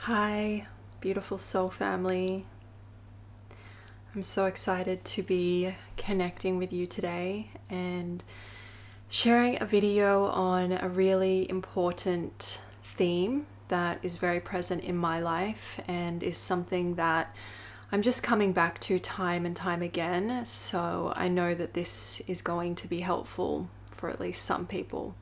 Hi, beautiful soul family. I'm so excited to be connecting with you today and sharing a video on a really important theme that is very present in my life and is something that I'm just coming back to time and time again. So I know that this is going to be helpful for at least some people.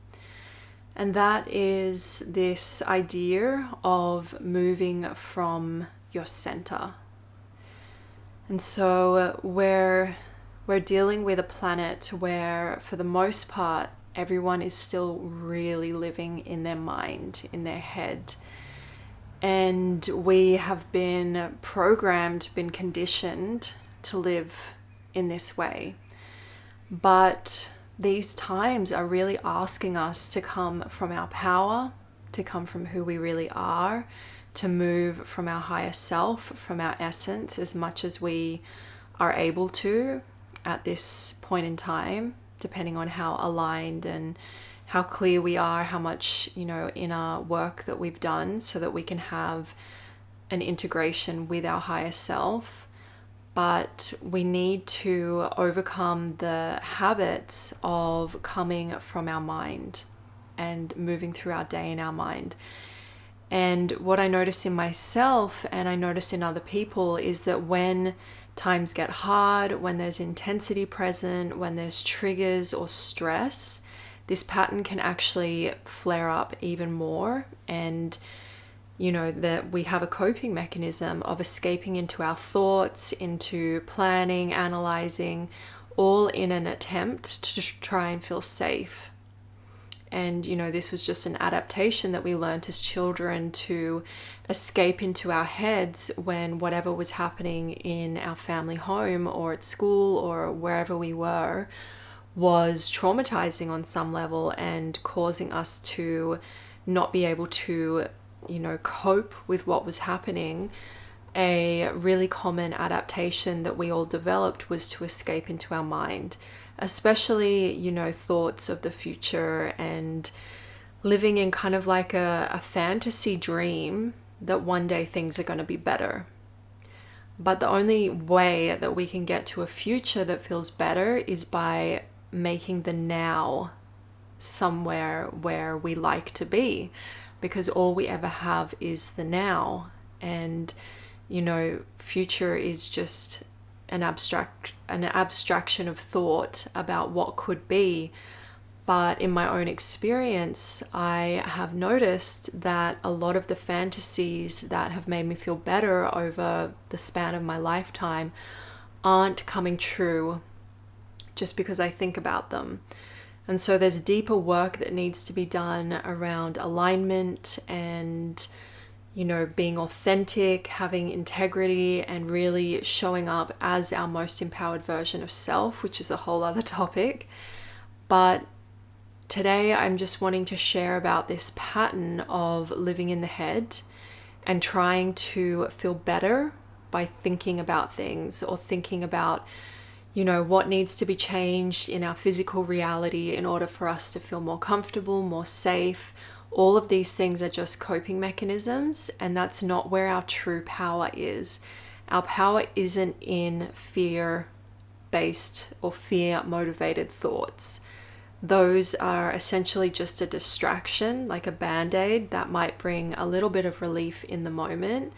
And that is this idea of moving from your center. And so we're dealing with a planet where, for the most part, everyone is still really living in their mind, in their head. And we have been programmed, been conditioned to live in this way. But these times are really asking us to come from our power, to come from who we really are, to move from our higher self, from our essence, as much as we are able to at this point in time, depending on how aligned and how clear we are, how much, inner work that we've done, so that we can have an integration with our higher self. But we need to overcome the habits of coming from our mind and moving through our day in our mind. And what I notice in myself and I notice in other people is that when times get hard, when there's intensity present, when there's triggers or stress, this pattern can actually flare up even more. And that we have a coping mechanism of escaping into our thoughts, into planning, analyzing, all in an attempt to try and feel safe. And, this was just an adaptation that we learned as children to escape into our heads when whatever was happening in our family home or at school or wherever we were was traumatizing on some level and causing us to not be able to cope with what was happening. A really common adaptation that we all developed was to escape into our mind, especially, thoughts of the future and living in kind of like a fantasy dream that one day things are going to be better. But the only way that we can get to a future that feels better is by making the now somewhere where we like to be, because all we ever have is the now. And future is just an abstraction of thought about what could be. But in my own experience, I have noticed that a lot of the fantasies that have made me feel better over the span of my lifetime aren't coming true just because I think about them. And so there's deeper work that needs to be done around alignment and, being authentic, having integrity, and really showing up as our most empowered version of self, which is a whole other topic. But today I'm just wanting to share about this pattern of living in the head and trying to feel better by thinking about things or thinking about what needs to be changed in our physical reality in order for us to feel more comfortable, more safe. All of these things are just coping mechanisms, and that's not where our true power is. Our power isn't in fear-based or fear-motivated thoughts. Those are essentially just a distraction, like a band-aid that might bring a little bit of relief in the moment.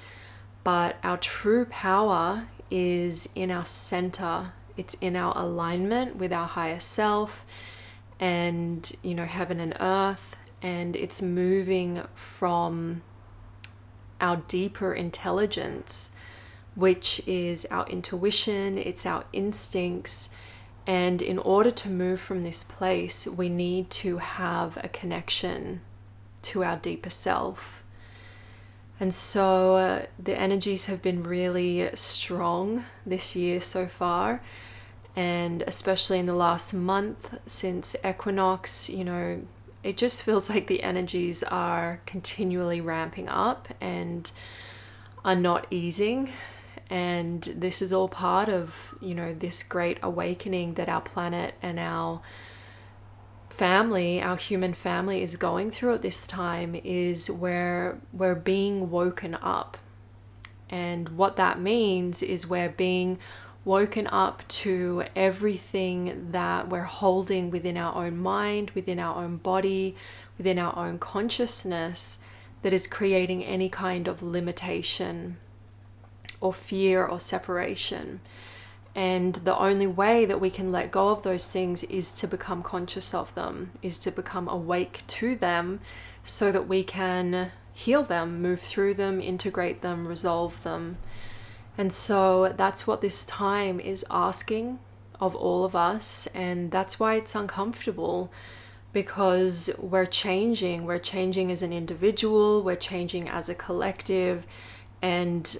But our true power is in our center. It's in our alignment with our higher self and, heaven and earth. And it's moving from our deeper intelligence, which is our intuition, it's our instincts. And in order to move from this place, we need to have a connection to our deeper self. And so the energies have been really strong this year so far. And especially in the last month since equinox, it just feels like the energies are continually ramping up and are not easing. And this is all part of, this great awakening that our planet and our family, our human family, is going through at this time is where we're being woken up. And what that means is we're being woken up to everything that we're holding within our own mind, within our own body, within our own consciousness that is creating any kind of limitation or fear or separation. And the only way that we can let go of those things is to become conscious of them, is to become awake to them so that we can heal them, move through them, integrate them, resolve them. And so that's what this time is asking of all of us. And that's why it's uncomfortable, because we're changing. We're changing as an individual, we're changing as a collective, and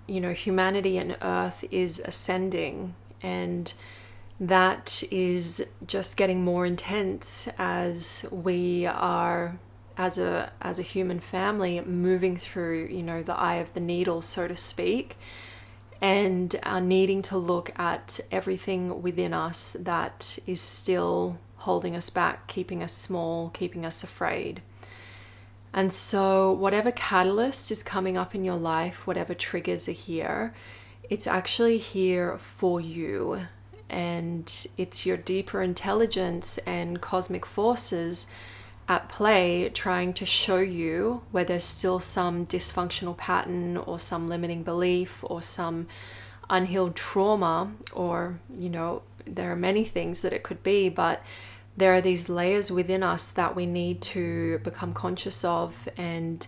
humanity and Earth is ascending, and that is just getting more intense as we are, as a human family, moving through, the eye of the needle, so to speak, and are needing to look at everything within us that is still holding us back, keeping us small, keeping us afraid. And so whatever catalyst is coming up in your life, whatever triggers are here, it's actually here for you. And it's your deeper intelligence and cosmic forces at play trying to show you where there's still some dysfunctional pattern or some limiting belief or some unhealed trauma, or, there are many things that it could be, but there are these layers within us that we need to become conscious of and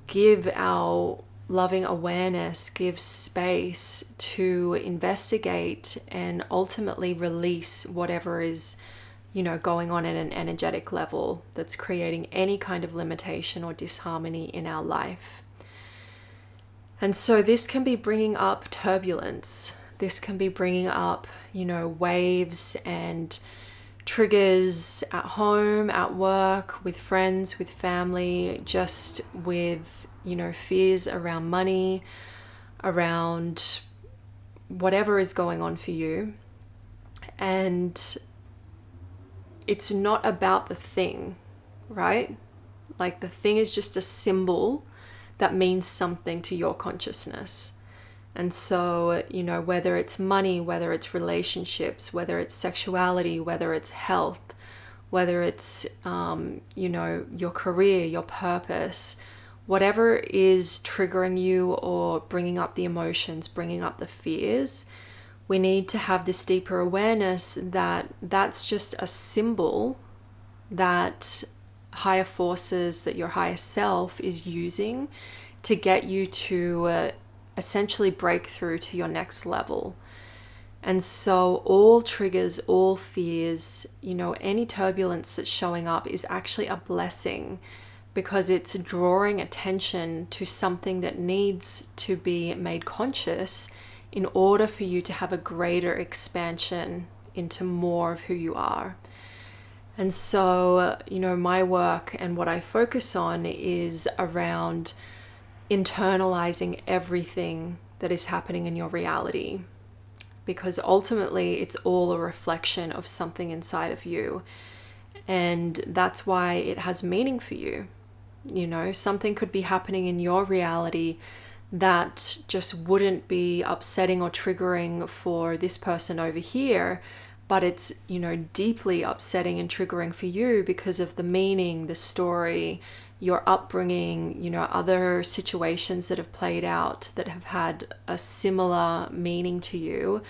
give our loving awareness, give space to investigate and ultimately release whatever is, going on at an energetic level that's creating any kind of limitation or disharmony in our life. And so this can be bringing up turbulence. This can be bringing up, waves and triggers at home, at work, with friends, with family, just with, fears around money, around whatever is going on for you. And it's not about the thing, right? Like, the thing is just a symbol that means something to your consciousness. And so, whether it's money, whether it's relationships, whether it's sexuality, whether it's health, whether it's, your career, your purpose, whatever is triggering you or bringing up the emotions, bringing up the fears, we need to have this deeper awareness that that's just a symbol that higher forces, that your higher self is using to get you to essentially break through to your next level. And so all triggers, all fears, any turbulence that's showing up is actually a blessing, because it's drawing attention to something that needs to be made conscious in order for you to have a greater expansion into more of who you are. And so, my work and what I focus on is around internalizing everything that is happening in your reality, because ultimately it's all a reflection of something inside of you, and that's why it has meaning for you. Something could be happening in your reality that just wouldn't be upsetting or triggering for this person over here, but it's, deeply upsetting and triggering for you because of the meaning, the story, your upbringing, other situations that have played out that have had a similar meaning to you.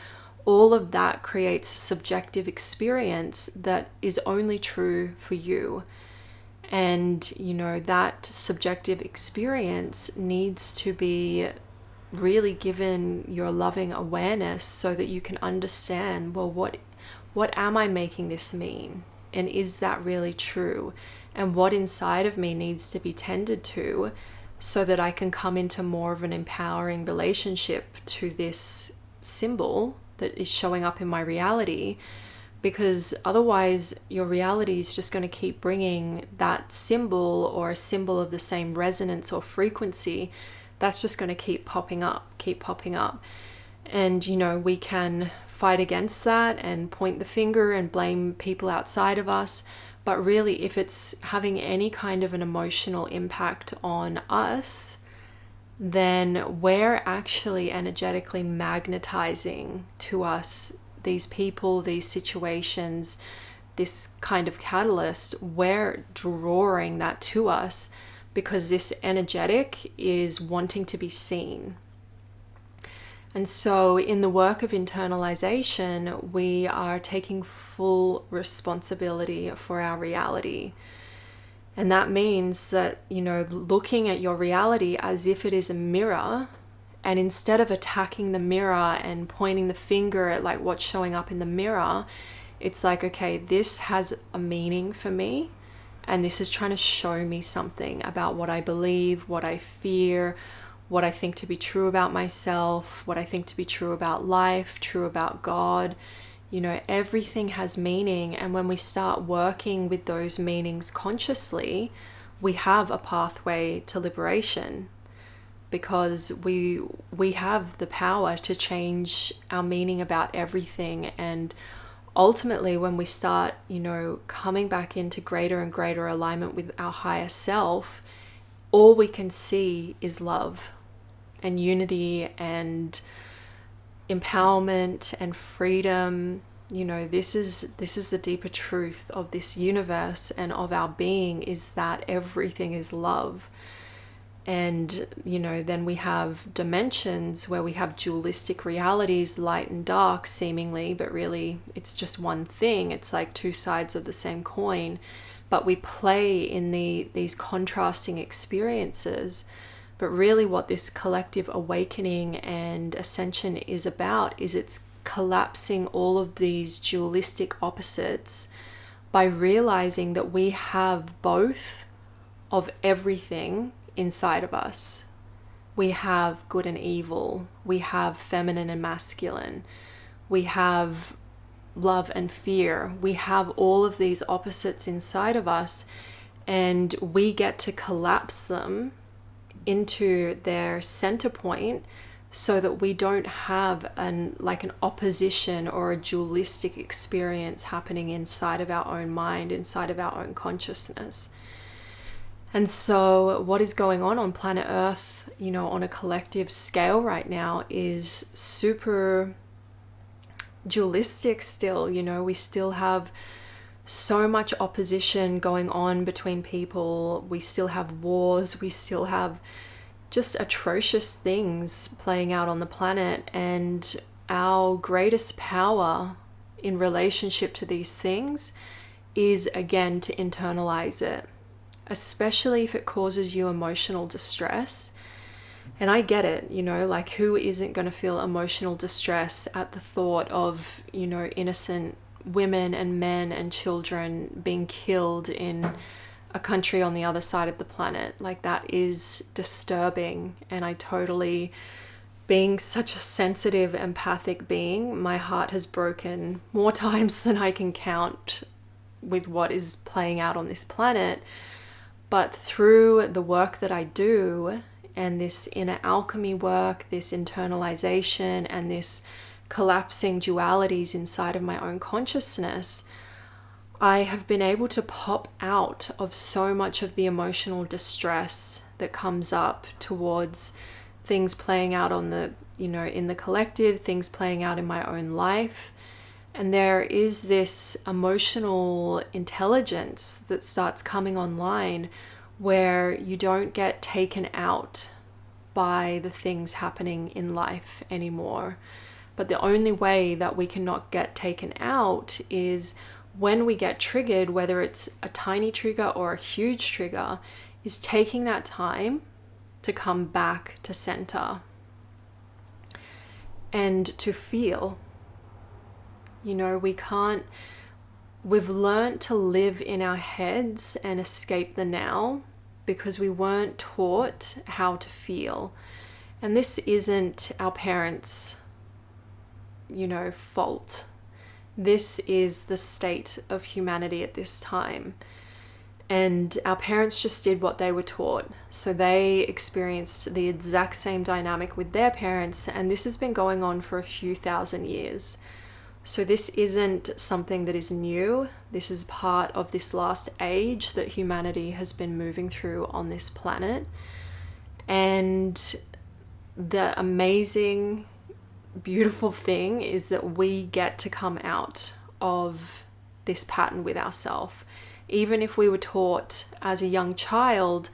All of that creates a subjective experience that is only true for you. And, that subjective experience needs to be really given your loving awareness so that you can understand, well, what am I making this mean? And is that really true? And what inside of me needs to be tended to so that I can come into more of an empowering relationship to this symbol that is showing up in my reality. Because otherwise your reality is just going to keep bringing that symbol or a symbol of the same resonance or frequency. That's just going to keep popping up. And, we can fight against that and point the finger and blame people outside of us. But really, if it's having any kind of an emotional impact on us, then we're actually energetically magnetizing to us these people, these situations, this kind of catalyst. We're drawing that to us because this energetic is wanting to be seen. And so in the work of internalization, we are taking full responsibility for our reality. And that means that, looking at your reality as if it is a mirror, and instead of attacking the mirror and pointing the finger at like what's showing up in the mirror, it's like, okay, this has a meaning for me, and this is trying to show me something about what I believe, what I fear, what I think to be true about myself, what I think to be true about life, true about God. Everything has meaning. And when we start working with those meanings consciously, we have a pathway to liberation, because we have the power to change our meaning about everything. And ultimately, when we start, coming back into greater and greater alignment with our higher self, all we can see is love and unity and empowerment and freedom. This is the deeper truth of this universe and of our being, is that everything is love. And then we have dimensions where we have dualistic realities, light and dark seemingly, but really it's just one thing. It's like two sides of the same coin, but we play in these contrasting experiences. But really what this collective awakening and ascension is about is it's collapsing all of these dualistic opposites by realizing that we have both of everything inside of us. We have good and evil. We have feminine and masculine. We have love and fear. We have all of these opposites inside of us, and we get to collapse them into their center point so that we don't have an opposition or a dualistic experience happening inside of our own mind, inside of our own consciousness. And so what is going on planet Earth, on a collective scale right now, is super dualistic still. We still have so much opposition going on between people. We still have wars. We still have just atrocious things playing out on the planet. And our greatest power in relationship to these things is, again, to internalize it, especially if it causes you emotional distress. And I get it, who isn't going to feel emotional distress at the thought of, innocent women and men and children being killed in a country on the other side of the planet? Like, that is disturbing. And I totally, being such a sensitive, empathic being, my heart has broken more times than I can count with what is playing out on this planet. But through the work that I do, and this inner alchemy work, this internalization, and this collapsing dualities inside of my own consciousness, I have been able to pop out of so much of the emotional distress that comes up towards things playing out on the, in the collective, things playing out in my own life. And there is this emotional intelligence that starts coming online where you don't get taken out by the things happening in life anymore. But the only way that we cannot get taken out is when we get triggered, whether it's a tiny trigger or a huge trigger, is taking that time to come back to center and to feel. We've learned to live in our heads and escape the now because we weren't taught how to feel. And this isn't our parents' fault. This is the state of humanity at this time. And our parents just did what they were taught. So they experienced the exact same dynamic with their parents, and this has been going on for a few thousand years. So this isn't something that is new. This is part of this last age that humanity has been moving through on this planet. And the amazing, beautiful thing is that we get to come out of this pattern with ourselves. Even if we were taught as a young child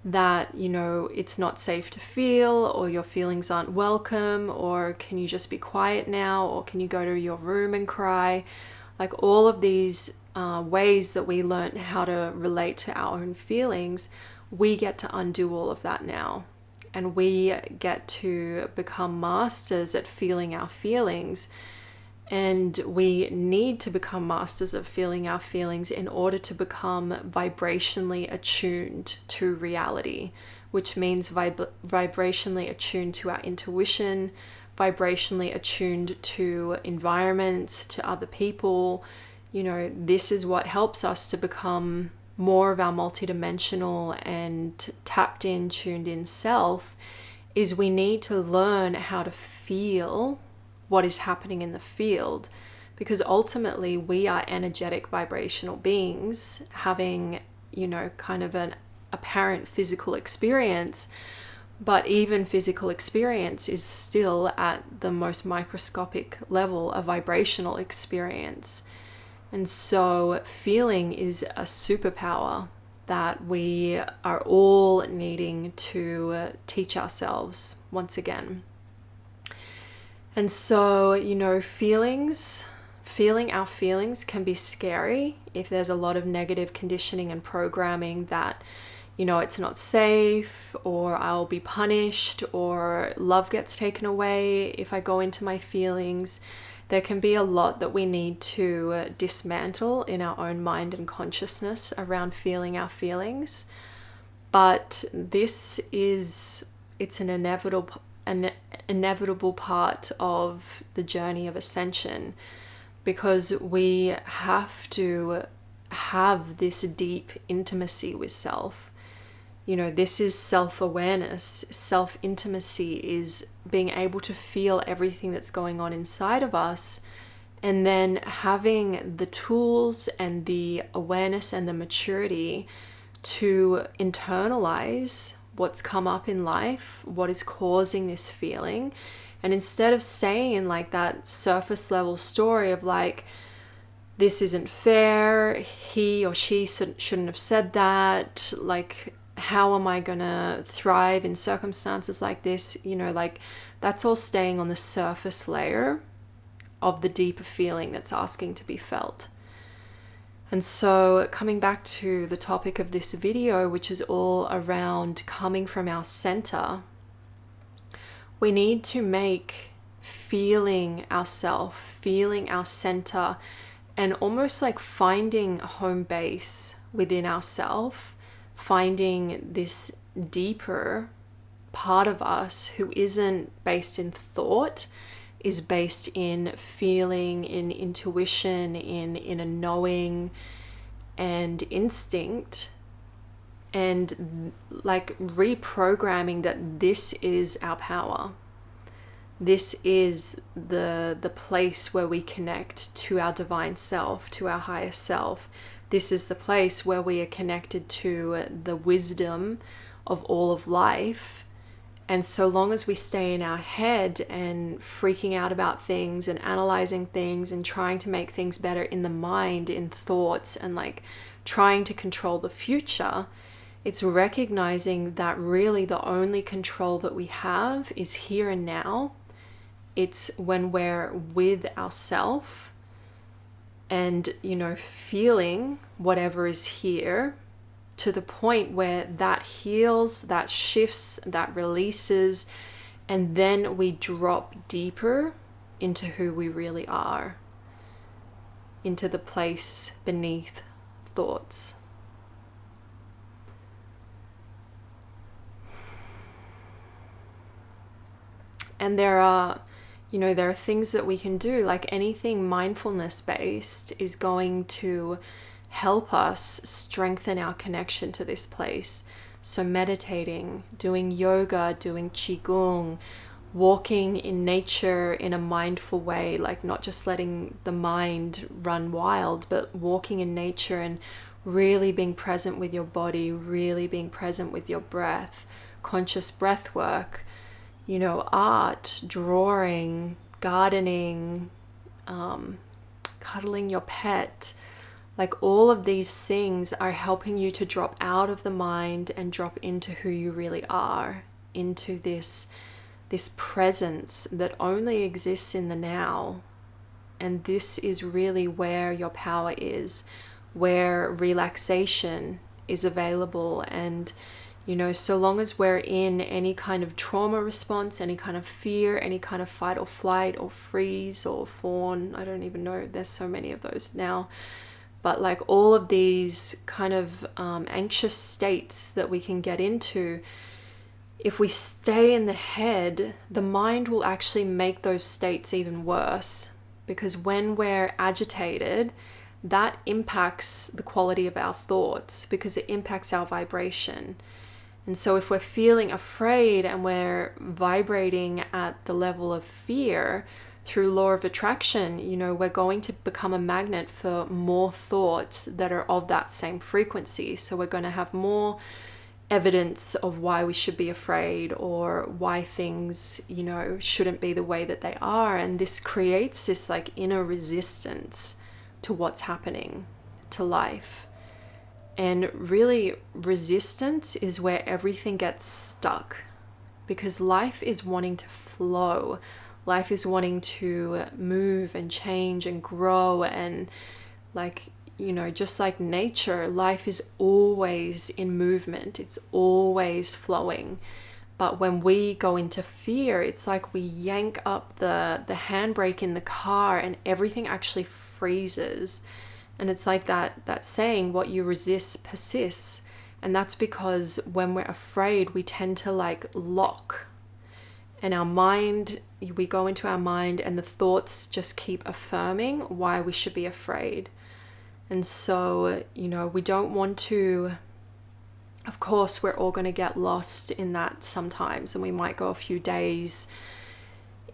that, you know, it's not safe to feel, or your feelings aren't welcome, or can you just be quiet now, or can you go to your room and cry, like all of these ways that we learn how to relate to our own feelings, we get to undo all of that now. And we get to become masters at feeling our feelings. And we need to become masters of feeling our feelings in order to become vibrationally attuned to reality, which means vibrationally attuned to our intuition, vibrationally attuned to environments, to other people. You know, this is what helps us to become more of our multidimensional and tapped in, tuned in self, is we need to learn how to feel what is happening in the field, because ultimately we are energetic vibrational beings having, you know, kind of an apparent physical experience, but even physical experience is still at the most microscopic level a vibrational experience. And so feeling is a superpower that we are all needing to teach ourselves once again. And so, you know, feeling our feelings can be scary if there's a lot of negative conditioning and programming that, you know, it's not safe, or I'll be punished, or love gets taken away if I go into my feelings. There can be a lot that we need to dismantle in our own mind and consciousness around feeling our feelings. But it's an inevitable part of the journey of ascension, because we have to have this deep intimacy with self. You know, this is self-awareness. Self-intimacy is being able to feel everything that's going on inside of us, and then having the tools and the awareness and the maturity to internalize what's come up in life, what is causing this feeling. And instead of staying in like that surface level story of like, this isn't fair, he or she shouldn't have said that, like, how am I gonna thrive in circumstances like this? You know, like, that's all staying on the surface layer of the deeper feeling that's asking to be felt. And so coming back to the topic of this video, which is all around coming from our center, we need to make feeling ourself, feeling our center, and almost like finding a home base within ourself, finding this deeper part of us who isn't based in thought, is based in feeling, in intuition, in a knowing and instinct, and like reprogramming that this is our power. This is the place where we connect to our divine self, to our higher self. This is the place where we are connected to the wisdom of all of life. And so long as we stay in our head and freaking out about things and analyzing things and trying to make things better in the mind, in thoughts, and like trying to control the future, it's recognizing that really the only control that we have is here and now. It's when we're with ourself and, you know, feeling whatever is here, to the point where that heals, that shifts, that releases, and then we drop deeper into who we really are, into the place beneath thoughts. And there are things that we can do, like anything mindfulness based is going to help us strengthen our connection to this place. So meditating, doing yoga, doing qigong, walking in nature in a mindful way, like not just letting the mind run wild, but walking in nature and really being present with your body, really being present with your breath, conscious breath work, art, drawing, gardening, cuddling your pet. Like all of these things are helping you to drop out of the mind and drop into who you really are, into this presence that only exists in the now. And this is really where your power is, where relaxation is available. And so long as we're in any kind of trauma response, any kind of fear, any kind of fight or flight or freeze or fawn, I don't even know, there's so many of those now, but like all of these kind of anxious states that we can get into, if we stay in the head, the mind will actually make those states even worse, because when we're agitated, that impacts the quality of our thoughts, because it impacts our vibration. And so if we're feeling afraid and we're vibrating at the level of fear, through law of attraction, we're going to become a magnet for more thoughts that are of that same frequency. So we're going to have more evidence of why we should be afraid, or why things, shouldn't be the way that they are. And this creates this like inner resistance to what's happening to life. And really, resistance is where everything gets stuck, because life is wanting to flow. Life is wanting to move and change and grow, and just like nature, life is always in movement. It's always flowing. But when we go into fear, it's like we yank up the handbrake in the car and everything actually freezes. And it's like that saying, what you resist persists. And that's because when we're afraid, we tend to like lock. And our mind, we go into our mind and the thoughts just keep affirming why we should be afraid. And so, we don't want to, of course, we're all going to get lost in that sometimes. And we might go a few days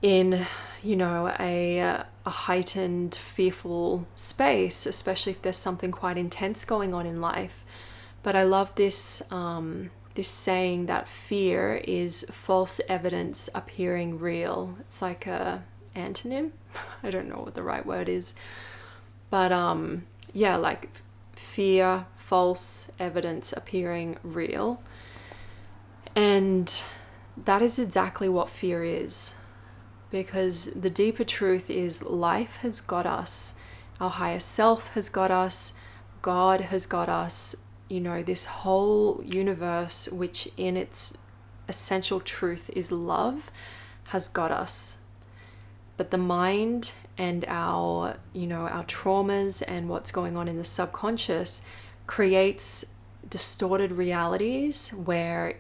in, a heightened, fearful space, especially if there's something quite intense going on in life. But I love this saying that fear is false evidence appearing real. It's like a antonym. I don't know what the right word is. But like fear, false evidence appearing real. And that is exactly what fear is. Because the deeper truth is life has got us. Our higher self has got us. God has got us. This whole universe, which in its essential truth is love, has got us. But the mind and our traumas and what's going on in the subconscious creates distorted realities where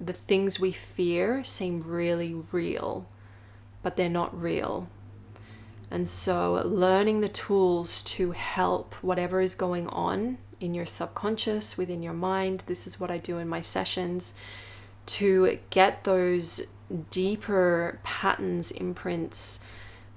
the things we fear seem really real, but they're not real. And so learning the tools to help whatever is going on in your subconscious, within your mind, this is what I do in my sessions, to get those deeper patterns, imprints,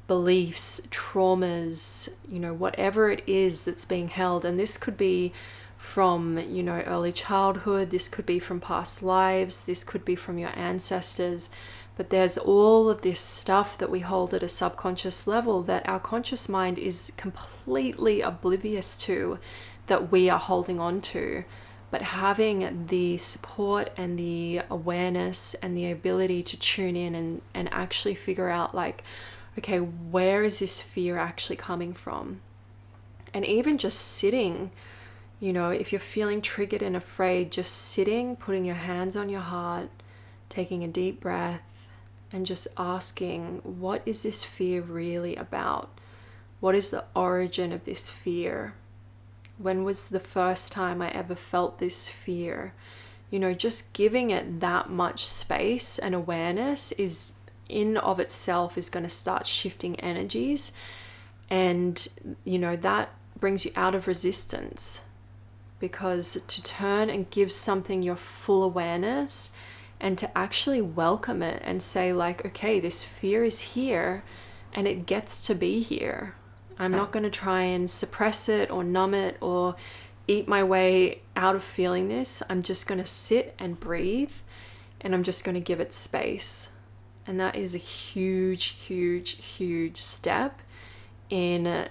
beliefs, traumas, whatever it is that's being held. And this could be from, early childhood, this could be from past lives, this could be from your ancestors. But there's all of this stuff that we hold at a subconscious level that our conscious mind is completely oblivious to, that we are holding on to. But having the support and the awareness and the ability to tune in and actually figure out okay, where is this fear actually coming from? And even just sitting, if you're feeling triggered and afraid, just sitting, putting your hands on your heart, taking a deep breath, and just asking, what is this fear really about? What is the origin of this fear? When was the first time I ever felt this fear? Just giving it that much space and awareness is in of itself is going to start shifting energies. And, that brings you out of resistance, because to turn and give something your full awareness and to actually welcome it and say like, okay, this fear is here and it gets to be here. I'm not going to try and suppress it or numb it or eat my way out of feeling this. I'm just going to sit and breathe, and I'm just going to give it space. And that is a huge, huge, huge step in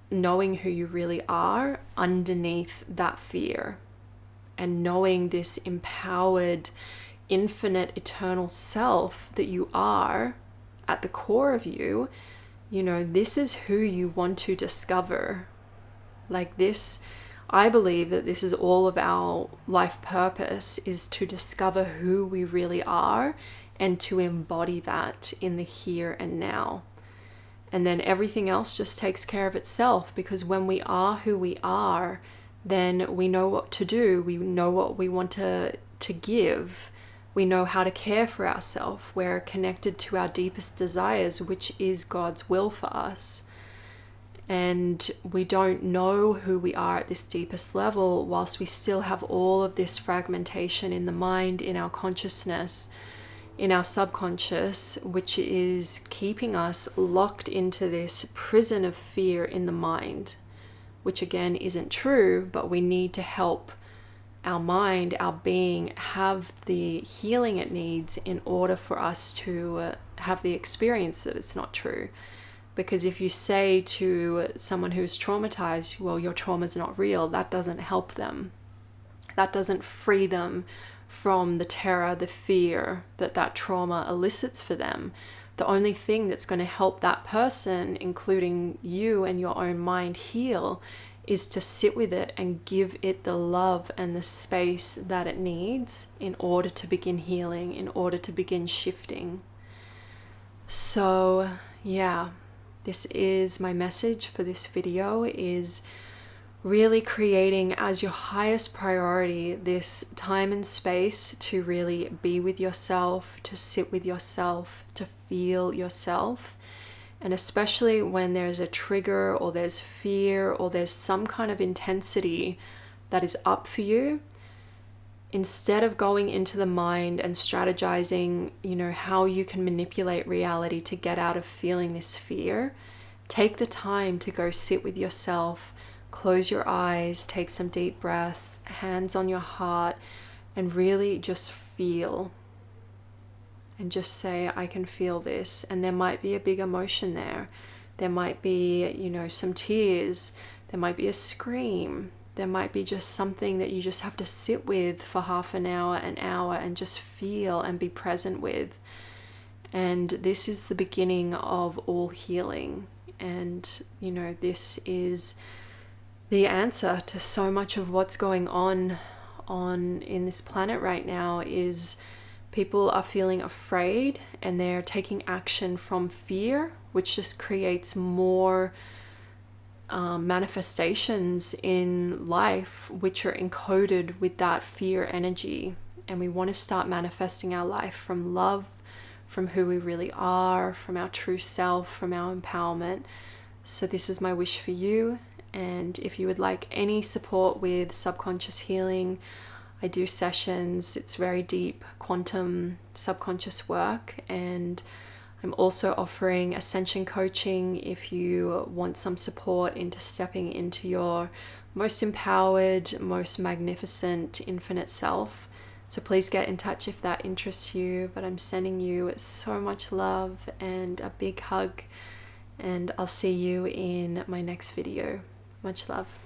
knowing who you really are underneath that fear, and knowing this empowered, infinite, eternal self that you are at the core of you. You know, this is who you want to discover. Like this, I believe that this is all of our life purpose, is to discover who we really are and to embody that in the here and now. And then everything else just takes care of itself, because when we are who we are, then we know what to do. We know what we want to give. We know how to care for ourselves. We're connected to our deepest desires, which is God's will for us. And we don't know who we are at this deepest level whilst we still have all of this fragmentation in the mind, in our consciousness, in our subconscious, which is keeping us locked into this prison of fear in the mind, which again isn't true, but we need to help our mind, our being, have the healing it needs in order for us to have the experience that it's not true. Because if you say to someone who's traumatized, well, your trauma is not real, that doesn't help them. That doesn't free them from the terror, the fear that trauma elicits for them. The only thing that's going to help that person, including you and your own mind, heal is to sit with it and give it the love and the space that it needs in order to begin healing, in order to begin shifting. So, yeah, this is my message for this video, is really creating as your highest priority this time and space to really be with yourself, to sit with yourself, to feel yourself. And especially when there's a trigger or there's fear or there's some kind of intensity that is up for you, instead of going into the mind and strategizing, how you can manipulate reality to get out of feeling this fear, take the time to go sit with yourself, close your eyes, take some deep breaths, hands on your heart, and really just feel. And just say, I can feel this. And there might be a big emotion there. There might be, some tears. There might be a scream. There might be just something that you just have to sit with for half an hour, and just feel and be present with. And this is the beginning of all healing. And, this is the answer to so much of what's going on in this planet right now. Is people are feeling afraid and they're taking action from fear, which just creates more manifestations in life which are encoded with that fear energy. And we want to start manifesting our life from love, from who we really are, from our true self, from our empowerment. So this is my wish for you. And if you would like any support with subconscious healing, I do sessions. It's very deep quantum subconscious work, and I'm also offering ascension coaching if you want some support into stepping into your most empowered, most magnificent, infinite self. So please get in touch if that interests you. But I'm sending you so much love and a big hug, and I'll see you in my next video. Much love.